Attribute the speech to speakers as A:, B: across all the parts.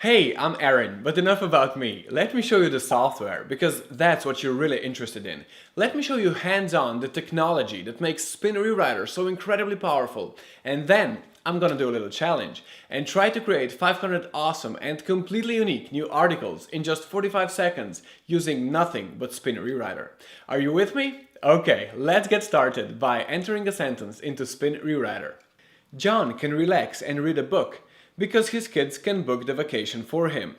A: Hey, I'm Aaron, but enough about me. Let me show you the software, because that's what you're really interested in. Let me show you hands-on the technology that makes SpinRewriter so incredibly powerful. And then I'm gonna do a little challenge and try to create 500 awesome and completely unique new articles in just 45 seconds using nothing but SpinRewriter. Are you with me? Okay, let's get started by entering a sentence into SpinRewriter. John can relax and read a book because his kids can book the vacation for him.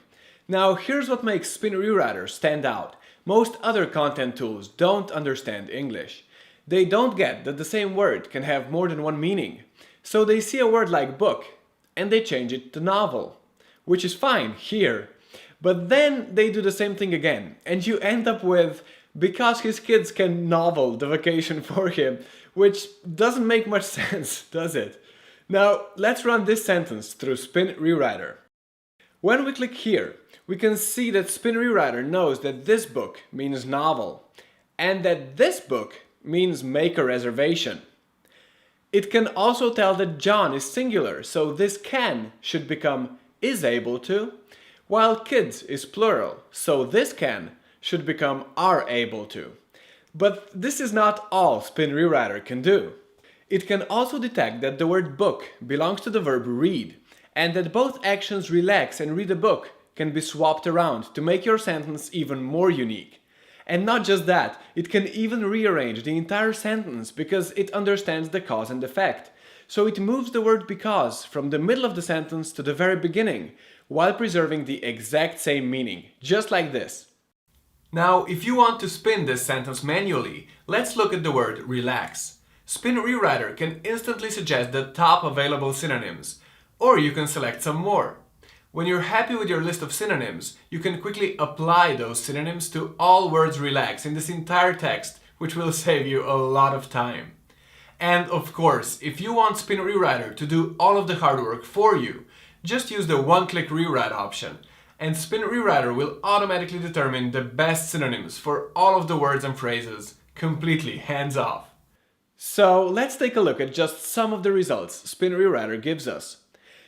A: Now here's what makes SpinRewriter stand out. Most other content tools don't understand English. They don't get that the same word can have more than one meaning. So they see a word like book and they change it to novel, which is fine here. But then they do the same thing again and you end up with because his kids can novel the vacation for him, which doesn't make much sense, does it? Now, let's run this sentence through SpinRewriter. When we click here, we can see that SpinRewriter knows that this book means novel, and that this book means make a reservation. It can also tell that John is singular, so this can should become is able to, while kids is plural, so this can should become are able to. But this is not all SpinRewriter can do. It can also detect that the word book belongs to the verb read, and that both actions relax and read a book can be swapped around to make your sentence even more unique. And not just that, it can even rearrange the entire sentence because it understands the cause and effect. So it moves the word because from the middle of the sentence to the very beginning, while preserving the exact same meaning, just like this. Now, if you want to spin this sentence manually, let's look at the word relax. SpinRewriter can instantly suggest the top available synonyms, or you can select some more. When you're happy with your list of synonyms, you can quickly apply those synonyms to all words relax in this entire text, which will save you a lot of time. And of course, if you want SpinRewriter to do all of the hard work for you, just use the one-click rewrite option, and SpinRewriter will automatically determine the best synonyms for all of the words and phrases, completely hands-off. So let's take a look at just some of the results SpinRewriter gives us.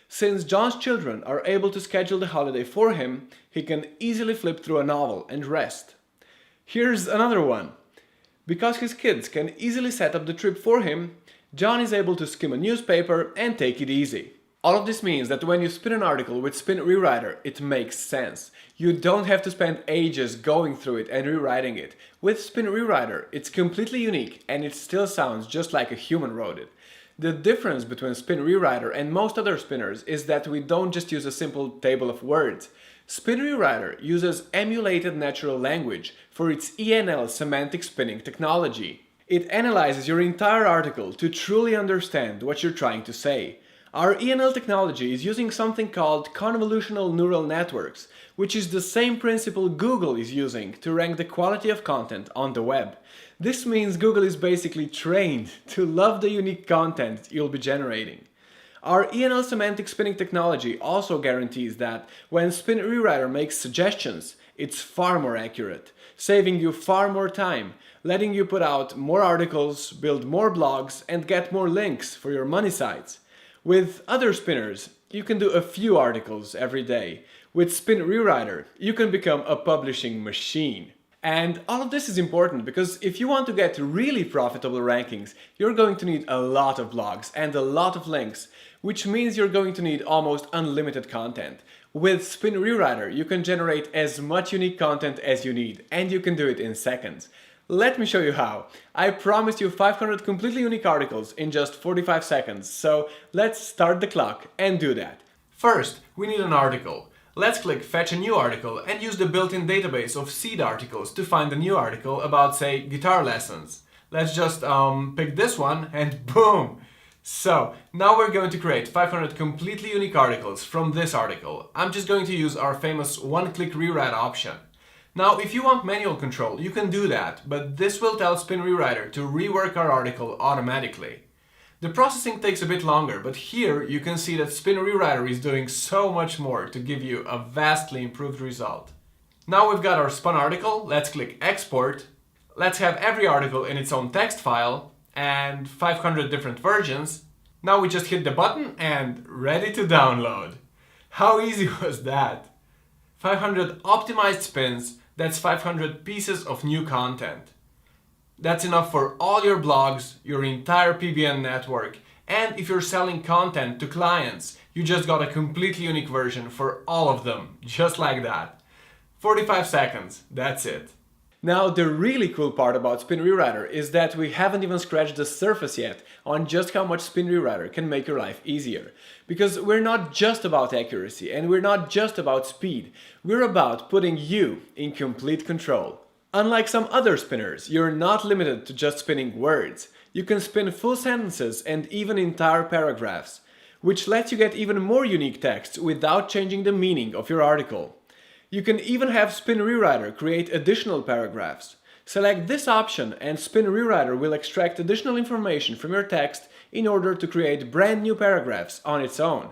A: Since John's children are able to schedule the holiday for him, he can easily flip through a novel and rest. Here's another one. Because his kids can easily set up the trip for him, John is able to skim a newspaper and take it easy. All of this means that when you spin an article with SpinRewriter, it makes sense. You don't have to spend ages going through it and rewriting it. With SpinRewriter, it's completely unique and it still sounds just like a human wrote it. The difference between SpinRewriter and most other spinners is that we don't just use a simple table of words. SpinRewriter uses emulated natural language for its ENL Semantic Spinning technology. It analyzes your entire article to truly understand what you're trying to say. Our ENL technology is using something called convolutional neural networks, which is the same principle Google is using to rank the quality of content on the web. This means Google is basically trained to love the unique content you'll be generating. Our ENL Semantic Spinning technology also guarantees that when SpinRewriter makes suggestions, it's far more accurate, saving you far more time, letting you put out more articles, build more blogs, and get more links for your money sites. With other spinners, you can do a few articles every day. With SpinRewriter, you can become a publishing machine. And all of this is important because if you want to get really profitable rankings, you're going to need a lot of blogs and a lot of links, which means you're going to need almost unlimited content. With SpinRewriter, you can generate as much unique content as you need, and you can do it in seconds. Let me show you how. I promised you 500 completely unique articles in just 45 seconds, so let's start the clock and do that. First, we need an article. Let's click Fetch a new article and use the built-in database of seed articles to find a new article about, say, guitar lessons. Let's just pick this one and boom! So, now we're going to create 500 completely unique articles from this article. I'm just going to use our famous one-click rewrite option. Now, if you want manual control, you can do that, but this will tell SpinRewriter to rework our article automatically. The processing takes a bit longer, but here you can see that SpinRewriter is doing so much more to give you a vastly improved result. Now we've got our spun article, let's click Export. Let's have every article in its own text file and 500 different versions. Now we just hit the button and ready to download. How easy was that? 500 optimized spins, that's 500 pieces of new content. That's enough for all your blogs, your entire PBN network, and if you're selling content to clients, you just got a completely unique version for all of them, just like that. 45 seconds, that's it. Now, the really cool part about SpinRewriter is that we haven't even scratched the surface yet on just how much SpinRewriter can make your life easier. Because we're not just about accuracy and we're not just about speed, we're about putting you in complete control. Unlike some other spinners, you're not limited to just spinning words. You can spin full sentences and even entire paragraphs, which lets you get even more unique text without changing the meaning of your article. You can even have SpinRewriter create additional paragraphs. Select this option and SpinRewriter will extract additional information from your text in order to create brand new paragraphs on its own.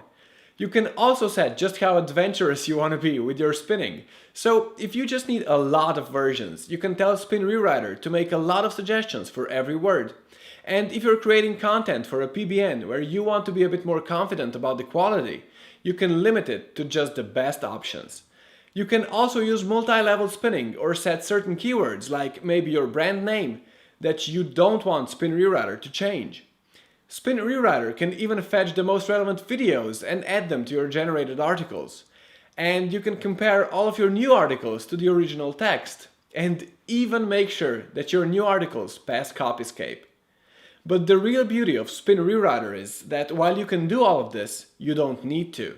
A: You can also set just how adventurous you want to be with your spinning. So if you just need a lot of versions, you can tell SpinRewriter to make a lot of suggestions for every word. And if you're creating content for a PBN where you want to be a bit more confident about the quality, you can limit it to just the best options. You can also use multi-level spinning or set certain keywords like maybe your brand name that you don't want SpinRewriter to change. SpinRewriter can even fetch the most relevant videos and add them to your generated articles. And you can compare all of your new articles to the original text and even make sure that your new articles pass CopyScape. But the real beauty of SpinRewriter is that while you can do all of this, you don't need to.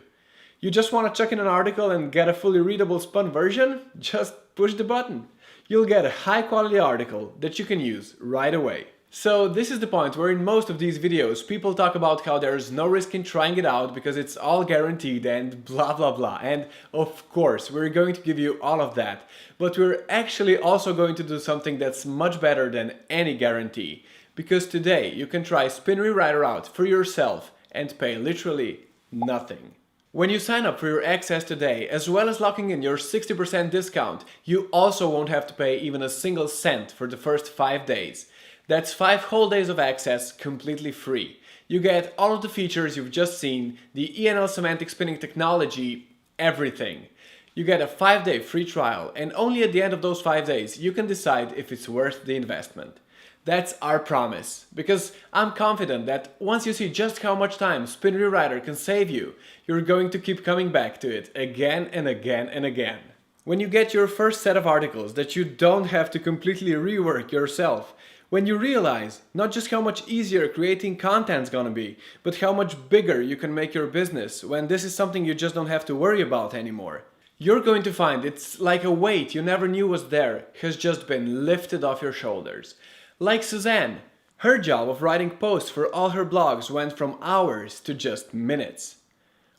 A: You just want to chuck in an article and get a fully readable spun version? Just push the button. You'll get a high quality article that you can use right away. So this is the point where in most of these videos people talk about how there's no risk in trying it out because it's all guaranteed and blah blah blah. And of course we're going to give you all of that, but we're actually also going to do something that's much better than any guarantee. Because today you can try SpinRewriter out for yourself and pay literally nothing. When you sign up for your access today, as well as locking in your 60% discount, you also won't have to pay even a single cent for the first 5 days. That's 5 whole days of access completely free. You get all of the features you've just seen, the ENL Semantic Spinning technology, everything. You get a 5-day free trial, and only at the end of those 5 days you can decide if it's worth the investment. That's our promise, because I'm confident that once you see just how much time SpinRewriter can save you, you're going to keep coming back to it again and again and again. When you get your first set of articles that you don't have to completely rework yourself, when you realize not just how much easier creating content's gonna be, but how much bigger you can make your business when this is something you just don't have to worry about anymore, you're going to find it's like a weight you never knew was there has just been lifted off your shoulders. Like Suzanne, her job of writing posts for all her blogs went from hours to just minutes.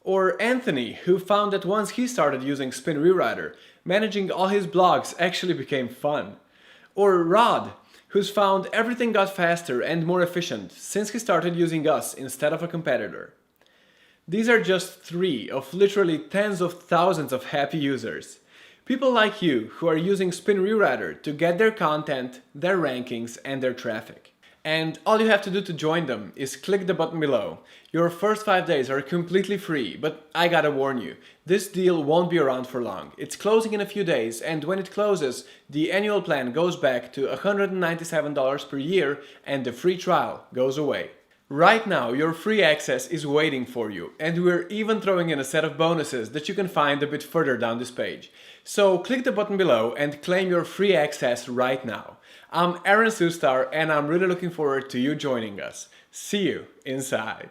A: Or Anthony, who found that once he started using SpinRewriter, managing all his blogs actually became fun. Or Rod, who's found everything got faster and more efficient since he started using us instead of a competitor. These are just 3 of literally tens of thousands of happy users. People like you who are using SpinRewriter to get their content, their rankings, and their traffic. And all you have to do to join them is click the button below. Your first 5 days are completely free, but I gotta warn you, this deal won't be around for long. It's closing in a few days, and when it closes, the annual plan goes back to $197 per year and the free trial goes away. Right now, your free access is waiting for you, and we're even throwing in a set of bonuses that you can find a bit further down this page. So click the button below and claim your free access right now. I'm Aaron Sustar, and I'm really looking forward to you joining us. See you inside.